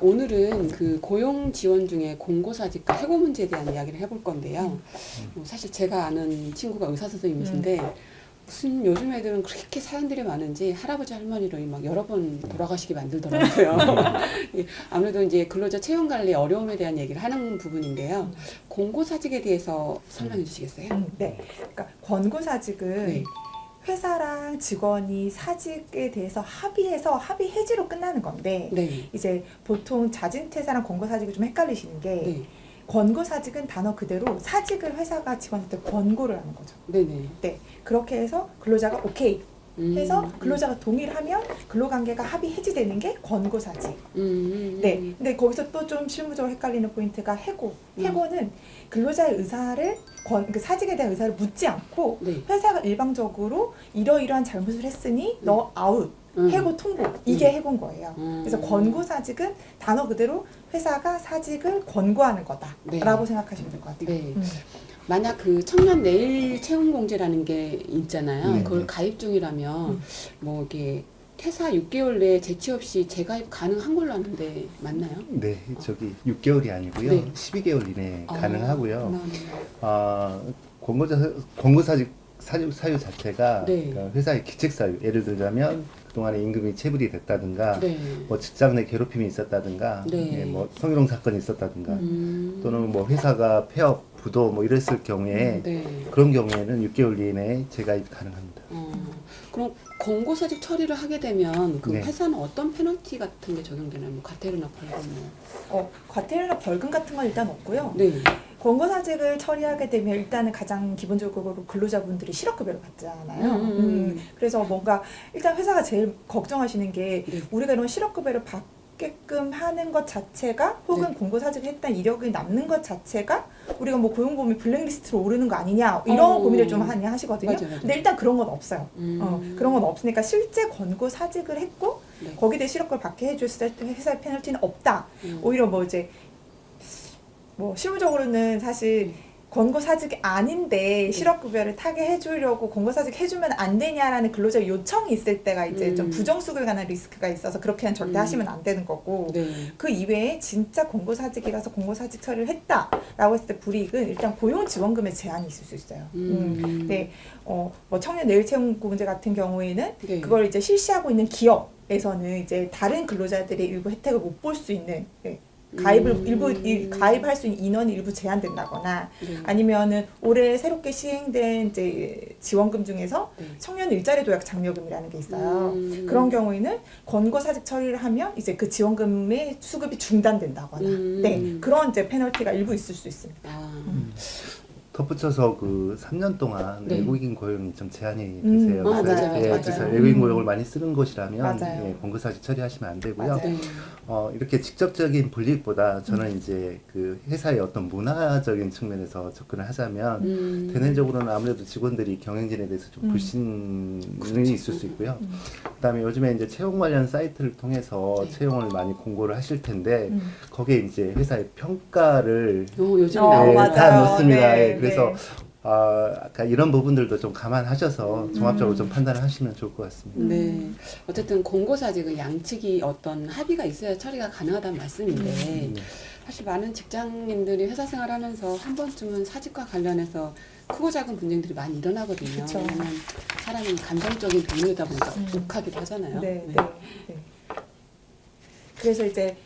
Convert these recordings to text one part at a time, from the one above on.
오늘은 그 고용 지원 중에 공고사직과 해고 문제에 대한 이야기를 해볼 건데요. 사실 제가 아는 친구가 의사 선생님이신데 무슨 요즘 애들은 그렇게 사연들이 많은지 할아버지 할머니를 막 여러 번 돌아가시게 만들더라고요. 예, 아무래도 이제 근로자 채용 관리 어려움에 대한 얘기를 하는 부분인데요. 공고사직에 대해서 설명해 주시겠어요? 네. 그러니까 권고사직은 네. 회사랑 직원이 사직에 대해서 합의해서 합의 해지로 끝나는 건데 네. 이제 보통 자진퇴사랑 권고사직을 좀 헷갈리시는 게 네. 권고사직은 단어 그대로 사직을 회사가 직원한테 권고를 하는 거죠. 네네. 네. 그렇게 해서 근로자가 오케이 해서 근로자가 동의를 하면 근로관계가 합의 해지되는 게 권고사직. 네. 근데 거기서 또 좀 실무적으로 헷갈리는 포인트가 해고. 해고는 근로자의 의사를 그 사직에 대한 의사를 묻지 않고 네. 회사가 일방적으로 이러이러한 잘못을 했으니 너 아웃. 해고 통보. 이게 해고인 거예요. 그래서 권고사직은 단어 그대로 회사가 사직을 권고하는 거다라고 생각하시면 될 것 같아요. 네. 만약 그 청년 내일 채용 공제라는 게 있잖아요. 네. 그걸 가입 중이라면 뭐 이게 퇴사 6개월 내에 재취업 시 재가입 가능한 걸로 아는데 맞나요? 네, 저기 6개월이 아니고요. 네. 12개월 이내에 가능하고요. 네. 권고사직 사유 자체가 네. 그러니까 회사의 기책사유, 예를 들자면 그동안에 임금이 체불이 됐다든가, 네. 뭐 직장 내 괴롭힘이 있었다든가, 네. 예, 뭐 성희롱 사건이 있었다든가, 또는 뭐 회사가 폐업, 부도 뭐 이랬을 경우에 네. 그런 경우에는 6개월 이내에 재가입 가능합니다. 그럼 권고사직 처리를 하게 되면 그 네. 회사는 어떤 페널티 같은 게 적용되나요? 뭐 과태료나 벌금 뭐. 과태료나 벌금 같은 건 일단 없고요. 네. 권고사직을 처리하게 되면 일단은 가장 기본적으로 근로자분들이 실업급여를 받잖아요. 그래서 뭔가 일단 회사가 제일 걱정하시는 게 네. 우리가 이런 실업급여를 받게끔 하는 것 자체가 혹은 네. 권고사직을 했다는 이력이 남는 것 자체가 우리가 뭐 고용보험이 블랙리스트로 오르는 거 아니냐 이런 고민을 좀 많이 하시거든요. 맞아요. 근데 일단 그런 건 없어요. 그런 건 없으니까 실제 권고사직을 했고 네. 거기에 대해 실업급여를 받게 해줬을 때 회사의 페널티는 없다. 오히려 뭐 이제 뭐 실무적으로는 사실 권고사직이 아닌데 실업급여를 타게 해주려고 권고사직 해주면 안 되냐라는 근로자 요청이 있을 때가 이제 좀 부정수급에 관한 리스크가 있어서 그렇게는 절대 하시면 안 되는 거고 네. 그 이외에 진짜 권고사직이라서 권고사직 처리를 했다라고 했을 때 불이익은 일단 고용지원금에 제한이 있을 수 있어요. 네, 뭐 청년 내일 채용 공제 같은 경우에는 네. 그걸 이제 실시하고 있는 기업에서는 이제 다른 근로자들의 일부 혜택을 못 볼 수 있는 가입할 수 있는 인원이 일부 제한된다거나 네. 아니면은 올해 새롭게 시행된 이제 지원금 중에서 네. 청년 일자리 도약 장려금이라는 게 있어요. 그런 경우에는 권고사직 처리를 하면 이제 그 지원금의 수급이 중단된다거나 네 그런 이제 페널티가 일부 있을 수 있습니다. 덧붙여서 그 3년 동안 네. 외국인 고용이 좀 제한이 되세요. 맞아요, 그래서, 맞아요, 예, 맞아요. 그래서 외국인 고용을 많이 쓰는 곳이라면 맞아요. 예, 권고사직 처리하시면 안 되고요. 맞아요. 네. 이렇게 직접적인 불이익보다 저는 이제 그 회사의 어떤 문화적인 측면에서 접근을 하자면 대내적으로는 아무래도 직원들이 경영진에 대해서 좀 불신이 있을 수 있고요. 그다음에 요즘에 이제 채용 관련 사이트를 통해서 채용을 많이 공고를 하실 텐데 거기에 이제 회사의 평가를 요즘 맞아요. 다 넣습니다. 네, 예, 그래서 네. 아까 이런 부분들도 좀 감안하셔서 종합적으로 좀 판단을 하시면 좋을 것 같습니다. 네. 어쨌든 공고사직은 양측이 어떤 합의가 있어야 처리가 가능하다는 말씀인데 사실 많은 직장인들이 회사 생활하면서 한 번쯤은 사직과 관련해서 크고 작은 분쟁들이 많이 일어나거든요. 그쵸. 왜냐면 사람이 감정적인 동물이다 보니까 욱하기도 하잖아요. 네. 그래서 이제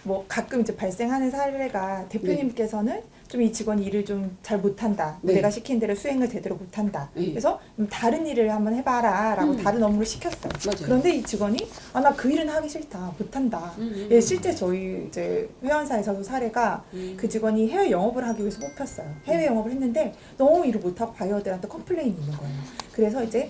뭐 가끔 이제 발생하는 사례가 대표님께서는 좀 이 직원이 일을 좀 잘 못한다. 네. 내가 시킨 대로 수행을 제대로 못한다. 네. 그래서 다른 일을 한번 해봐라라고 다른 업무를 시켰어요. 맞아요. 그런데 이 직원이 나 그 일은 하기 싫다, 못한다. 예, 실제 저희 이제 회원사에서도 사례가 그 직원이 해외 영업을 하기 위해서 뽑혔어요. 해외 영업을 했는데 너무 일을 못하고 바이어들한테 컴플레인이 있는 거예요. 그래서 이제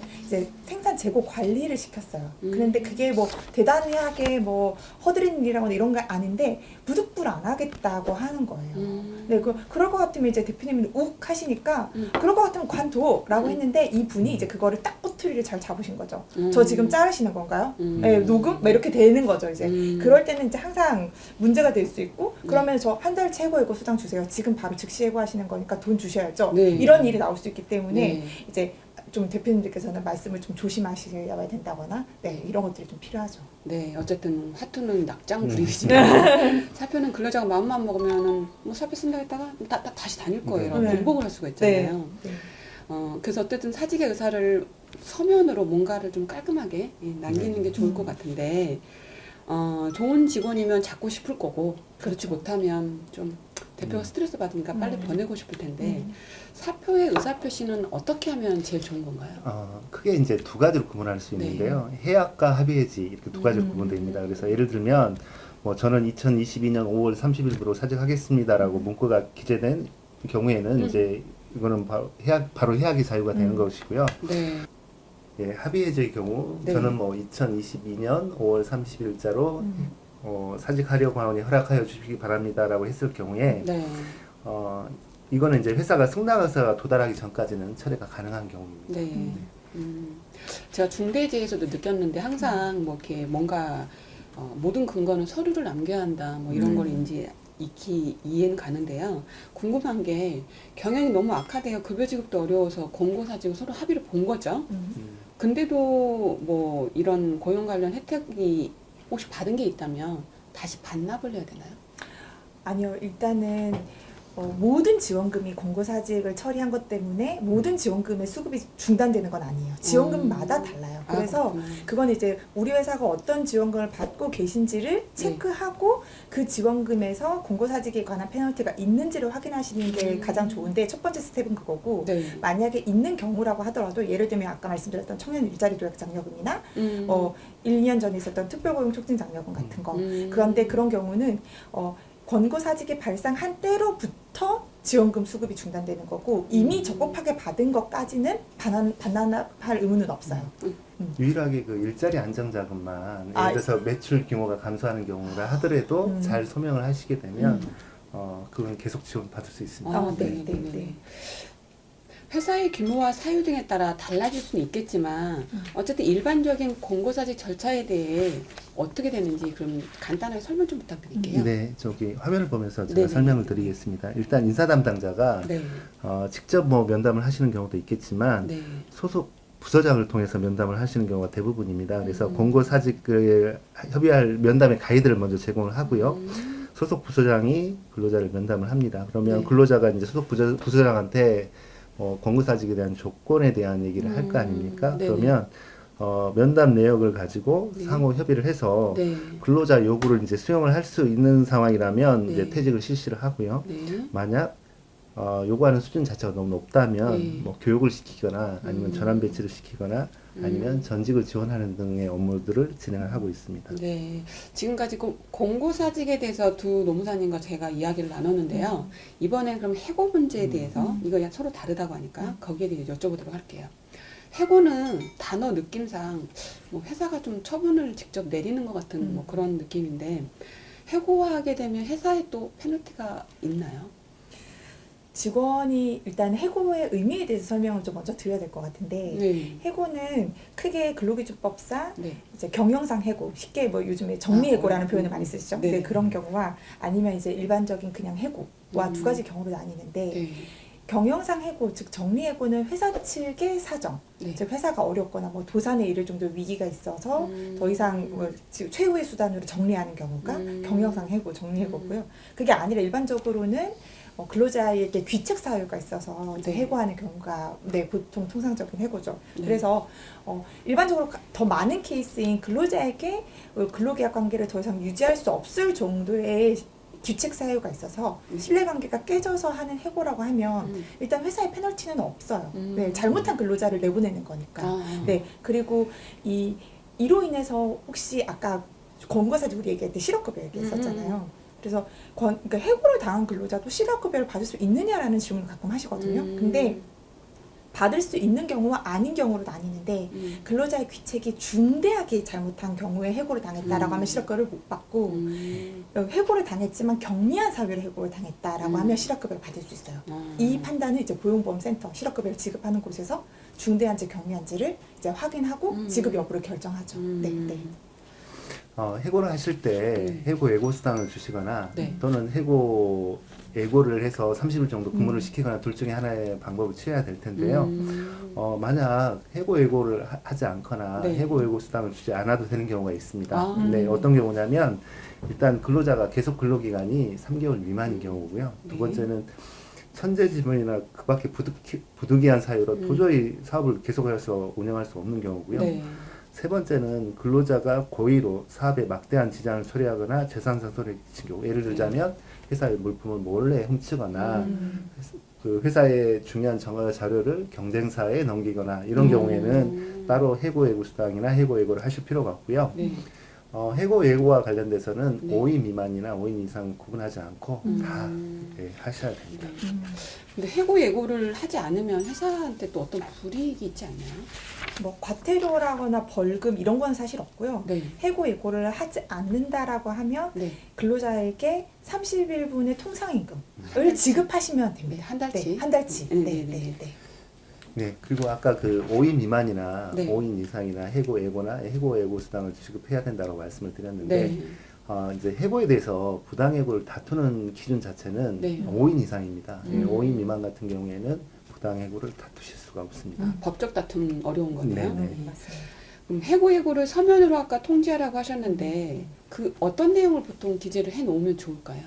생산 재고 관리를 시켰어요. 그런데 그게 뭐 대단하게 뭐 허드렛 일이라거나 이런 거 아닌데 부득불 안 하겠다고 하는 거예요. 네, 그럴 것 같으면 이제 대표님은 욱 하시니까 그럴 것 같으면 관둬라고 했는데 이 분이 이제 그거를 딱 꼬투리를 잘 잡으신 거죠. 저 지금 자르시는 건가요? 네, 녹음? 막 이렇게 되는 거죠, 이제. 그럴 때는 이제 항상 문제가 될 수 있고 그러면 저 한 달 최고 예고 수당 주세요. 지금 바로 즉시 예고하시는 거니까 돈 주셔야죠. 네. 이런 일이 나올 수 있기 때문에 네. 이제 좀 대표님들께서는 말씀을 좀 조심하셔야 된다거나 네 이런 것들이 좀 필요하죠. 네, 어쨌든 화투는 낙장 불입이지만 사표는 근로자가 마음만 먹으면은 뭐 사표 쓴다 했다가 다시 다닐 거예요. 네. 공복을 할 수가 있잖아요. 네. 그래서 어쨌든 사직의 의사를 서면으로 뭔가를 좀 깔끔하게 남기는 게 좋을 것 같은데 좋은 직원이면 잡고 싶을 거고 그렇지 못하면 좀 대표가 스트레스 받으니까 빨리 보내고 싶을 텐데 사표의 의사표시는 어떻게 하면 제일 좋은 건가요? 크게 이제 두 가지로 구분할 수 있는데요. 해약과 합의해지 이렇게 두 가지로 구분됩니다. 그래서 예를 들면 뭐 저는 2022년 5월 30일부로 사직하겠습니다라고 문구가 기재된 경우에는 이제 이거는 바로 해약이 사유가 되는 것이고요. 네. 예, 합의해지의 경우 네. 저는 뭐 2022년 5월 30일자로 사직하려고 하오니 허락하여 주시기 바랍니다라고 했을 경우에 네. 이거는 이제 회사가 승낙의사가 도달하기 전까지는 철회가 가능한 경우입니다. 네. 제가 중대재에서도 느꼈는데 항상 뭐 이렇게 뭔가 모든 근거는 서류를 남겨야 한다 뭐 이런 걸 이제 익히 이해는 가는데요. 궁금한 게 경영이 너무 악화되어 급여 지급도 어려워서 공고사직을 서로 합의를 본 거죠. 근데도 뭐 이런 고용 관련 혜택이 혹시 받은 게 있다면 다시 반납을 해야 되나요? 아니요, 일단은 모든 지원금이 공고사직을 처리한 것 때문에 모든 지원금의 수급이 중단되는 건 아니에요. 지원금마다 달라요. 그래서 그건 이제 우리 회사가 어떤 지원금을 받고 계신지를 체크하고 그 지원금에서 공고사직에 관한 페널티가 있는지를 확인하시는 게 가장 좋은데 첫 번째 스텝은 그거고 네. 만약에 있는 경우라고 하더라도 예를 들면 아까 말씀드렸던 청년 일자리 도약 장려금이나 1, 2년 전에 있었던 특별고용 촉진 장려금 같은 거 그런데 그런 경우는 권고사직이 발생한 때로부터 지원금 수급이 중단되는 거고 이미 적법하게 받은 것까지는 반납할 의무는 없어요. 유일하게 그 일자리 안정자금만 예를 들어서 매출 규모가 감소하는 경우라 하더라도 잘 소명을 하시게 되면 그건 계속 지원 받을 수 있습니다. 네. 회사의 규모와 사유 등에 따라 달라질 수는 있겠지만 어쨌든 일반적인 공고사직 절차에 대해 어떻게 되는지 그럼 간단하게 설명 좀 부탁드릴게요. 네, 저기 화면을 보면서 제가 네네. 설명을 드리겠습니다. 일단 인사 담당자가 네. 직접 뭐 면담을 하시는 경우도 있겠지만 네. 소속 부서장을 통해서 면담을 하시는 경우가 대부분입니다. 그래서 공고사직을 협의할 면담의 가이드를 먼저 제공을 하고요. 소속 부서장이 근로자를 면담을 합니다. 그러면 네. 근로자가 이제 소속 부서장한테 공고사직에 대한 조건에 대한 얘기를 할 거 아닙니까? 네네. 그러면 면담 내역을 가지고 네. 상호 협의를 해서 네. 근로자 요구를 이제 수용을 할 수 있는 상황이라면 네. 이제 퇴직을 실시를 하고요. 네. 만약 요구하는 수준 자체가 너무 높다면 네. 뭐 교육을 시키거나 아니면 전환 배치를 시키거나 아니면 전직을 지원하는 등의 업무들을 진행을 하고 있습니다. 네. 지금까지 공고사직에 대해서 두 노무사님과 제가 이야기를 나눴는데요. 이번엔 그럼 해고 문제에 대해서 이거 서로 다르다고 하니까 거기에 대해 여쭤보도록 할게요. 해고는 단어 느낌상 뭐 회사가 좀 처분을 직접 내리는 것 같은 뭐 그런 느낌인데 해고하게 되면 회사에 또 페널티가 있나요? 직원이 일단 해고의 의미에 대해서 설명을 좀 먼저 드려야 될 것 같은데 네. 해고는 크게 근로기준법상 네. 이제 경영상 해고 쉽게 뭐 요즘에 정리해고라는 표현을 많이 쓰시죠. 네. 네, 그런 경우와 아니면 이제 일반적인 그냥 해고와 두 가지 경우로 나뉘는데 네. 경영상 해고 즉 정리해고는 회사 측의 사정 네. 즉 회사가 어렵거나 뭐 도산에 이를 정도 위기가 있어서 더 이상 뭐 지금 최후의 수단으로 정리하는 경우가 경영상 해고 정리해고고요. 그게 아니라 일반적으로는 근로자에게 귀책 사유가 있어서 이제 네. 해고하는 경우가 보통 통상적인 해고죠. 네. 그래서 일반적으로 더 많은 케이스인 근로자에게 근로계약 관계를 더 이상 유지할 수 없을 정도의 귀책 사유가 있어서 신뢰관계가 깨져서 하는 해고라고 하면 일단 회사의 페널티는 없어요. 네, 잘못한 근로자를 내보내는 거니까. 네, 그리고 이로 인해서 혹시 아까 권고사직 우리 얘기할 때 실업급여 얘기했었잖아요. 그래서 그러니까 해고를 당한 근로자도 실업급여를 받을 수 있느냐라는 질문을 가끔 하시거든요. 근데 받을 수 있는 경우와 아닌 경우로 나뉘는데 근로자의 귀책이 중대하게 잘못한 경우에 해고를 당했다라고 하면 실업급여를 못 받고 해고를 당했지만 경미한 사유로 해고를 당했다라고 하면 실업급여를 받을 수 있어요. 이 판단은 이제 고용보험센터 실업급여를 지급하는 곳에서 중대한지 경미한지를 이제 확인하고 지급 여부를 결정하죠. 네. 해고를 하실 때 해고 예고 수당을 주시거나 네. 또는 해고 예고를 해서 30일 정도 근무를 시키거나 둘 중에 하나의 방법을 취해야 될 텐데요. 만약 해고 예고를 하지 않거나 네. 해고 예고 수당을 주지 않아도 되는 경우가 있습니다. 아. 네, 어떤 경우냐면 일단 근로자가 계속 근로기간이 3개월 미만인 경우고요. 두 네. 번째는 천재지변이나 그 밖에 부득이한 사유로 도저히 사업을 계속해서 운영할 수 없는 경우고요. 네. 세 번째는 근로자가 고의로 사업에 막대한 지장을 초래하거나 재산상손을 끼친 경우, 예를 들자면 회사의 물품을 몰래 훔치거나 그 회사의 중요한 정보 자료를 경쟁사에 넘기거나 이런 경우에는 따로 해고 예고 수당이나 해고 예고를 하실 필요가 없고요. 네. 해고 예고와 관련돼서는 네. 5인 미만이나 5인 이상 구분하지 않고 다 하셔야 됩니다. 근데 해고 예고를 하지 않으면 회사한테 또 어떤 불이익이 있지 않나요? 뭐 과태료라거나 벌금 이런 건 사실 없고요. 네. 해고 예고를 하지 않는다라고 하면 네. 근로자에게 30일분의 통상임금을 지급하시면 네. 됩니다. 한 달치. 네, 한 달치. 네, 네, 네, 네, 네. 네. 네, 그리고 아까 그 5인 미만이나 네. 5인 이상이나 해고 예고나 해고 예고 수당을 지급해야 된다고 말씀을 드렸는데 네. 이제 해고에 대해서 부당해고를 다투는 기준 자체는 네. 5인 이상입니다. 네, 음. 5인 미만 같은 경우에는 부당해고를 다투실 수가 없습니다. 법적 다툼 어려운 거네요. 네, 네, 맞습니다. 그럼 해고 예고를 서면으로 아까 통지하라고 하셨는데 그 어떤 내용을 보통 기재를 해 놓으면 좋을까요?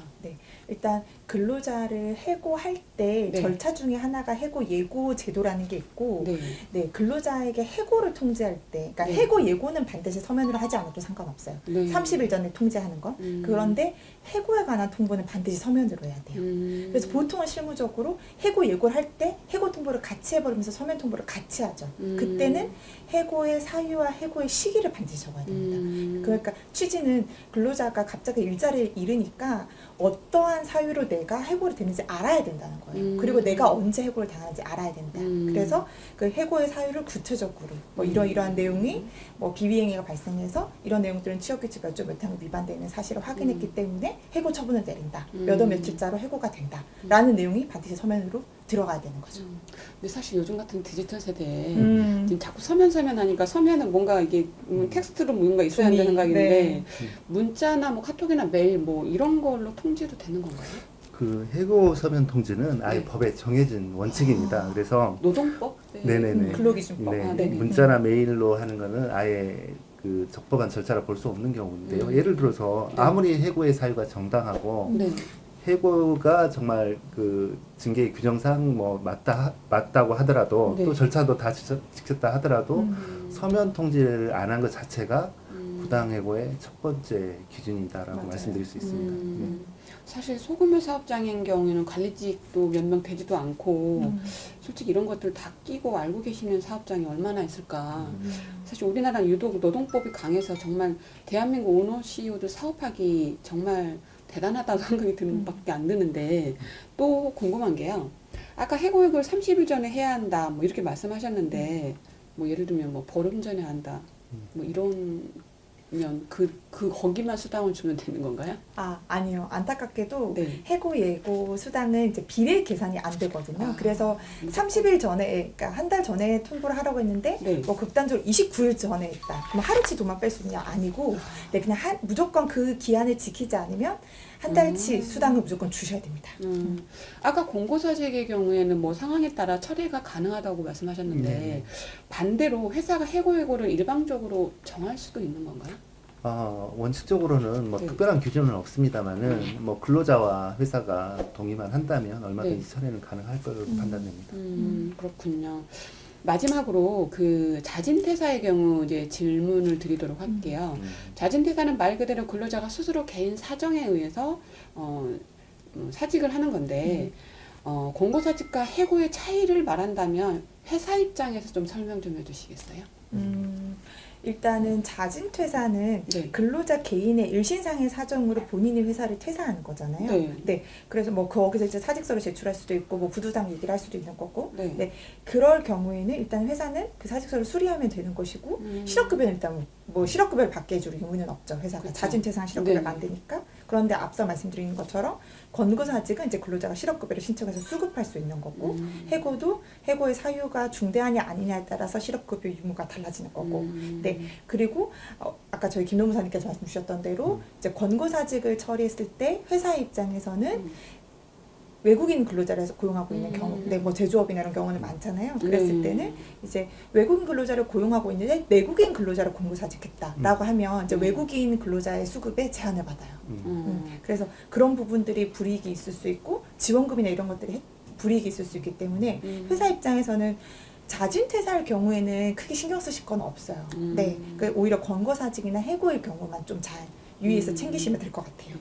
일단 근로자를 해고할 때 네. 절차 중에 하나가 해고 예고 제도라는 게 있고 네. 네, 근로자에게 해고를 통지할 때 그러니까 네. 해고 예고는 반드시 서면으로 하지 않아도 상관없어요. 네. 30일 전에 통지하는 건. 그런데 해고에 관한 통보는 반드시 서면으로 해야 돼요. 그래서 보통은 실무적으로 해고 예고를 할 때 해고 통보를 같이 해버리면서 서면 통보를 같이 하죠. 그때는 해고의 사유와 해고의 시기를 반드시 적어야 됩니다. 그러니까 취지는 근로자가 갑자기 일자리를 잃으니까 어떠한 사유로 내가 해고를 됐는지 알아야 된다는 거예요. 그리고 내가 언제 해고를 당하는지 알아야 된다. 그래서 그 해고의 사유를 구체적으로 뭐 이러이러한 내용이 뭐 비위행위가 발생해서 이런 내용들은 취업규칙 몇 조 몇 항에 위반되는 사실을 확인했기 때문에 해고 처분을 내린다. 몇 월 며칠자로 해고가 된다. 라는 내용이 반드시 서면으로 들어가야 되는 거죠. 근데 사실 요즘 같은 디지털 세대에 음. 지금 자꾸 서면 하니까 서면은 뭔가 이게 텍스트로 뭔가 있어야 한다는 종이, 생각인데 네. 문자나 뭐 카톡이나 메일 뭐 이런 걸로 통지도 되는 건가요? 그 해고 서면 통지는 아예 네. 법에 정해진 원칙입니다. 그래서 노동법? 네네네. 근로기준법. 네, 아, 네네. 문자나 메일로 하는 거는 아예 그 적법한 절차를 볼 수 없는 경우인데요. 예를 들어서 네. 아무리 해고의 사유가 정당하고 네. 해고가 정말 그 징계 규정상 뭐 맞다고 하더라도 네. 또 절차도 다 지켰다 하더라도 서면 통지를 안 한 것 자체가 부당해고의 첫 번째 기준이다라고 맞아요. 말씀드릴 수 있습니다. 네. 사실 소규모 사업장인 경우에는 관리직도 몇 명 되지도 않고 솔직히 이런 것들 다 끼고 알고 계시는 사업장이 얼마나 있을까. 사실 우리나라는 유독 노동법이 강해서 정말 대한민국 오너 CEO들 사업하기 정말 대단하다는 생각이 드는 밖에 안 드는데 또 궁금한 게요. 아까 해고 예고를 30일 전에 해야 한다 뭐 이렇게 말씀하셨는데 뭐 예를 들면 뭐 보름 전에 한다 뭐 이러면 거기만 수당을 주면 되는 건가요? 아니요. 안타깝게도 네. 해고 예고 수당은 이제 비례 계산이 안 되거든요. 아, 그래서 30일 전에, 그러니까 한 달 전에 통보를 하라고 했는데, 네. 뭐 극단적으로 29일 전에 했다. 그럼 하루치 돈만 뺄 수 있냐? 아니고, 네, 그냥 무조건 그 기한을 지키지 않으면 한 달치 수당을 무조건 주셔야 됩니다. 아까 공고사직의 경우에는 뭐 상황에 따라 처리가 가능하다고 말씀하셨는데 네. 반대로 회사가 해고 예고를 일방적으로 정할 수도 있는 건가요? 원칙적으로는 뭐 네. 특별한 규정은 없습니다만은 뭐 근로자와 회사가 동의만 한다면 얼마든지 네. 처리는 가능할 걸로 판단됩니다. 그렇군요. 마지막으로 그 자진퇴사의 경우 이제 질문을 드리도록 할게요. 자진퇴사는 말 그대로 근로자가 스스로 개인 사정에 의해서 사직을 하는 건데 공고사직과 해고의 차이를 말한다면 회사 입장에서 좀 설명 좀 해주시겠어요? 일단은 자진퇴사는 네. 근로자 개인의 일신상의 사정으로 본인이 회사를 퇴사하는 거잖아요. 네. 그래서 뭐 거기서 이제 사직서를 제출할 수도 있고 뭐 부두상 얘기를 할 수도 있는 거고. 네. 네. 그럴 경우에는 일단 회사는 그 사직서를 수리하면 되는 것이고 실업급여는 일단 뭐 실업급여를 받게 해줄 의무는 없죠. 회사가 그쵸. 자진퇴사한 실업급여가 네. 안 되니까 그런데 앞서 말씀드린 것처럼 권고사직은 이제 근로자가 실업급여를 신청해서 수급할 수 있는 거고 해고도 해고의 사유가 중대하냐 아니냐에 따라서 실업급여 유무가 달라지는 거고 네 그리고 아까 저희 김 노무사님께서 말씀 주셨던 대로 이제 권고사직을 처리했을 때 회사 입장에서는 외국인 근로자를 고용하고 있는 경우, 네, 뭐 제조업이나 이런 경우는 많잖아요. 그랬을 때는 이제 외국인 근로자를 고용하고 있는데 내국인 근로자를 권고사직했다라고 하면 이제 외국인 근로자의 수급에 제한을 받아요. 그래서 그런 부분들이 불이익이 있을 수 있고 지원금이나 이런 것들이 불이익이 있을 수 있기 때문에 회사 입장에서는 자진 퇴사할 경우에는 크게 신경 쓰실 건 없어요. 네, 오히려 권고사직이나 해고의 경우만 좀 잘 유의해서 챙기시면 될 것 같아요.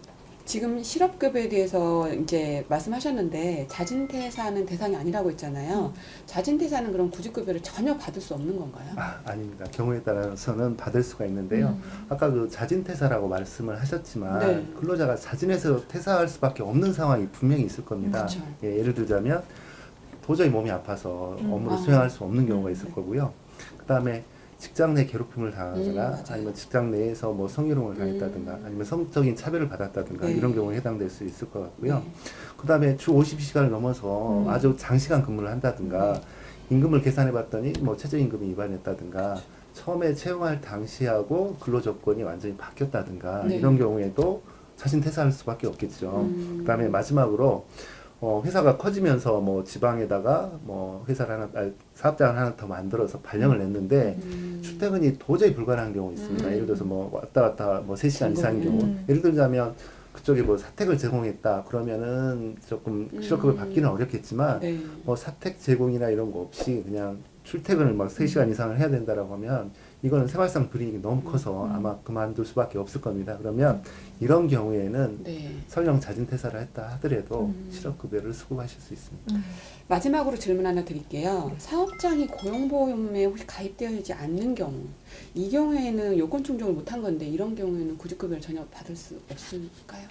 지금 실업급여에 대해서 이제 말씀하셨는데 자진퇴사는 대상이 아니라고 했잖아요. 자진퇴사는 그럼 구직급여를 전혀 받을 수 없는 건가요? 아닙니다. 경우에 따라서는 받을 수가 있는데요. 아까 그 자진퇴사라고 말씀을 하셨지만 네. 근로자가 자진해서 퇴사할 수밖에 없는 상황이 분명히 있을 겁니다. 그렇죠. 예, 예를 들자면 도저히 몸이 아파서 업무를 아. 수행할 수 없는 경우가 있을 네. 거고요. 그다음에 직장 내 괴롭힘을 당하거나 맞아요. 아니면 직장 내에서 뭐 성희롱을 당했다든가 아니면 성적인 차별을 받았다든가 네. 이런 경우에 해당될 수 있을 것 같고요. 그다음에 주 50시간을 넘어서 아주 장시간 근무를 한다든가 임금을 계산해 봤더니 뭐 최저임금이 위반했다든가 처음에 채용할 당시하고 근로조건이 완전히 바뀌었다든가 네. 이런 경우에도 자진 퇴사할 수밖에 없겠죠. 그다음에 마지막으로 회사가 커지면서 뭐 지방에다가 뭐 회사를 하나, 사업장을 하나 더 만들어서 발령을 냈는데 출퇴근이 도저히 불가능한 경우 있습니다. 예를 들어서 뭐 왔다 갔다 뭐 3시간 이상인 경우. 예를 들자면 그쪽에 뭐 사택을 제공했다 그러면은 조금 실업급여 받기는 어렵겠지만 네. 뭐 사택 제공이나 이런 거 없이 그냥 출퇴근을 막 3시간 이상을 해야 된다라고 하면 이거는 생활상 불이익이 너무 커서 아마 그만둘 수밖에 없을 겁니다. 그러면 이런 경우에는 네. 설령 자진퇴사를 했다 하더라도 실업급여를 수급하실 수 있습니다. 마지막으로 질문 하나 드릴게요. 사업장이 고용보험에 혹시 가입되어 있지 않는 경우, 이 경우에는 요건 충족을 못한 건데 이런 경우에는 구직급여를 전혀 받을 수 없을까요?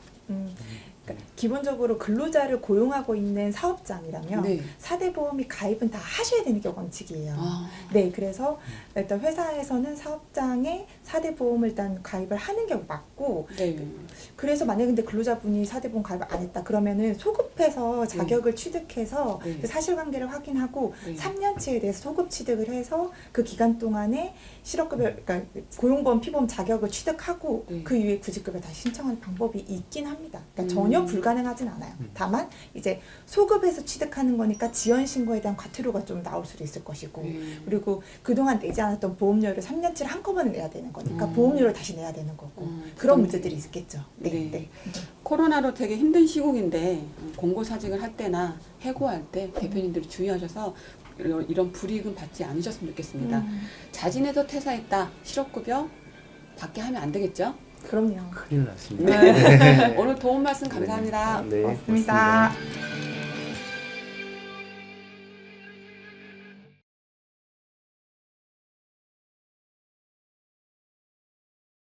그러니까 기본적으로 근로자를 고용하고 있는 사업장이라면 네. 4대 보험이 가입은 다 하셔야 되는 게 원칙이에요. 아. 네, 그래서 일단 회사에서는 사업장에 4대 보험을 일단 가입을 하는 게 맞고, 네. 그래서 만약에 근데 근로자분이 4대 보험 가입을 안 했다 그러면은 소급해서 자격을 취득해서 네. 그 사실관계를 확인하고 네. 3년치에 대해서 소급 취득을 해서 그 기간 동안에 실업급여, 그러니까 고용보험 피보험 자격을 취득하고 네. 그 이후에 구직급여 다시 신청하는 방법이 있긴 합니다. 그러니까 전혀 불가능하진 않아요. 다만 이제 소급해서 취득하는 거니까 지연 신고에 대한 과태료가 좀 나올 수도 있을 것이고, 그리고 그동안 내지 않았던 보험료를 3년치를 한꺼번에 내야 되는 거니까 보험료를 다시 내야 되는 거고 그런 문제들이 있겠죠. 네. 네. 네. 코로나로 되게 힘든 시국인데 공고사직을 할 때나 해고할 때 대표님들이 주의하셔서 이런 불이익은 받지 않으셨으면 좋겠습니다. 자진해서 퇴사했다, 실업급여 받게 하면 안 되겠죠? 그럼요. 큰일 났습니다. 네. 오늘 도움 말씀 감사합니다. 네, 고맙습니다.